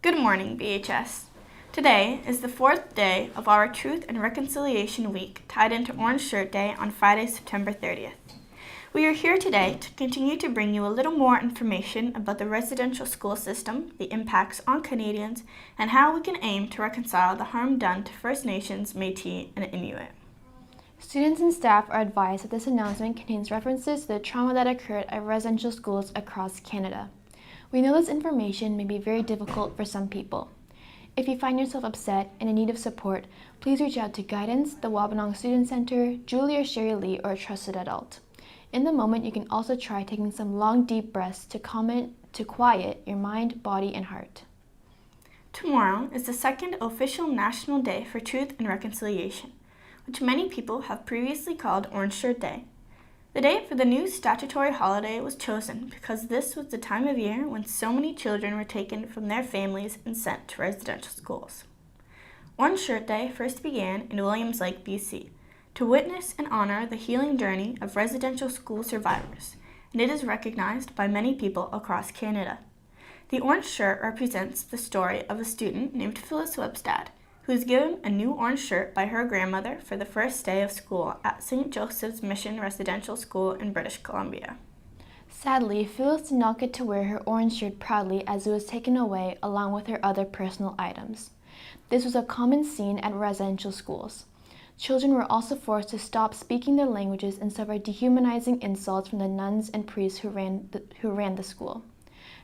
Good morning, BHS. Today is the fourth day of our Truth and Reconciliation Week, tied into Orange Shirt Day on Friday, September 30th. We are here today to continue to bring you a little more information about the residential school system, the impacts on Canadians, and how we can aim to reconcile the harm done to First Nations, Métis, and Inuit. Students and staff are advised that this announcement contains references to the trauma that occurred at residential schools across Canada. We know this information may be very difficult for some people. If you find yourself upset and in need of support, please reach out to Guidance, the Wabanong Student Center, Julie or Sherry Lee, or a trusted adult. In the moment, you can also try taking some long, deep breaths to quiet your mind, body, and heart. Tomorrow is the second official National Day for Truth and Reconciliation, which many people have previously called Orange Shirt Day. The date for the new statutory holiday was chosen because this was the time of year when so many children were taken from their families and sent to residential schools. Orange Shirt Day first began in Williams Lake, BC, to witness and honor the healing journey of residential school survivors, and it is recognized by many people across Canada. The orange shirt represents the story of a student named Phyllis Webstad, who was given a new orange shirt by her grandmother for the first day of school at St. Joseph's Mission Residential School in British Columbia. Sadly, Phyllis did not get to wear her orange shirt proudly as it was taken away along with her other personal items. This was a common scene at residential schools. Children were also forced to stop speaking their languages and suffer dehumanizing insults from the nuns and priests who ran the school.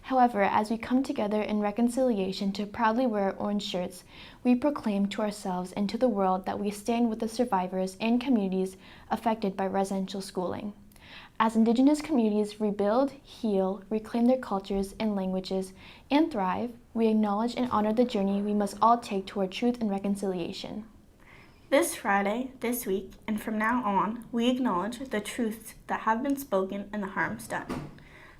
However, as we come together in reconciliation to proudly wear our orange shirts, we proclaim to ourselves and to the world that we stand with the survivors and communities affected by residential schooling. As Indigenous communities rebuild, heal, reclaim their cultures and languages, and thrive, we acknowledge and honor the journey we must all take toward truth and reconciliation. This Friday, this week, and from now on, we acknowledge the truths that have been spoken and the harms done.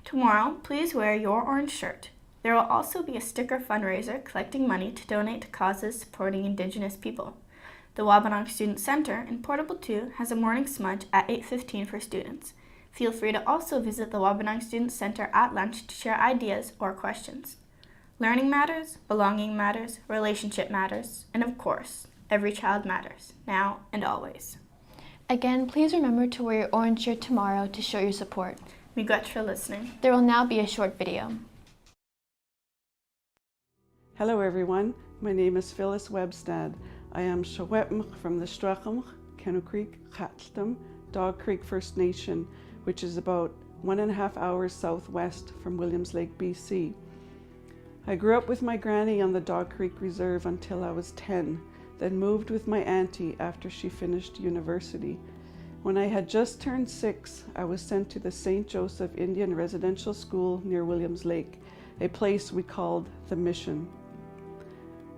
Tomorrow, please wear your orange shirt. There will also be a sticker fundraiser collecting money to donate to causes supporting Indigenous people. The Wabanong Student Center in Portable 2 has a morning smudge at 8:15 for students. Feel free to also visit the Wabanong Student Center at lunch to share ideas or questions. Learning matters, belonging matters, relationship matters, and of course, every child matters, now and always. Again, please remember to wear your orange shirt tomorrow to show your support. Miigwech for listening. There will now be a short video. Hello everyone, my name is Phyllis Webstad. I am Shawetmch from the Strachamch, Kenno Creek, Chatlam, Dog Creek First Nation, which is about 1.5 hours southwest from Williams Lake, BC. I grew up with my granny on the Dog Creek Reserve until I was 10, then moved with my auntie after she finished university. When I had just turned 6, I was sent to the St. Joseph Indian Residential School near Williams Lake, a place we called the Mission.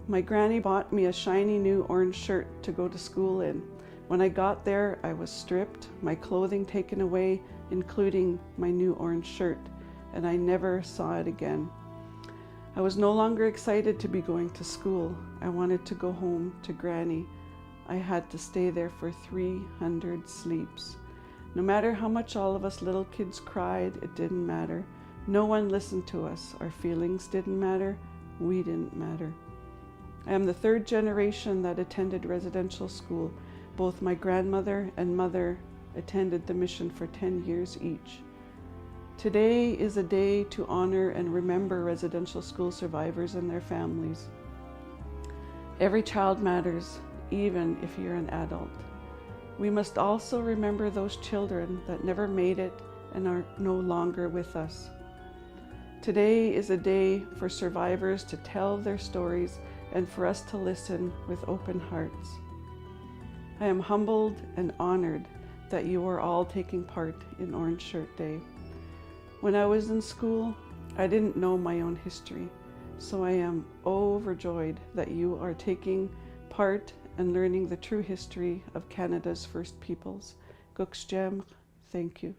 My granny bought me a shiny new orange shirt to go to school in. When I got there, I was stripped, my clothing taken away, including my new orange shirt, and I never saw it again. I was no longer excited to be going to school. I wanted to go home to Granny. I had to stay there for 300 sleeps. No matter how much all of us little kids cried, it didn't matter. No one listened to us. Our feelings didn't matter. We didn't matter. I am the third generation that attended residential school. Both my grandmother and mother attended the mission for 10 years each. Today is a day to honor and remember residential school survivors and their families. Every child matters, even if you're an adult. We must also remember those children that never made it and are no longer with us. Today is a day for survivors to tell their stories and for us to listen with open hearts. I am humbled and honored that you are all taking part in Orange Shirt Day. When I was in school, I didn't know my own history, so I am overjoyed that you are taking part and learning the true history of Canada's First Peoples. Gukshjem, thank you.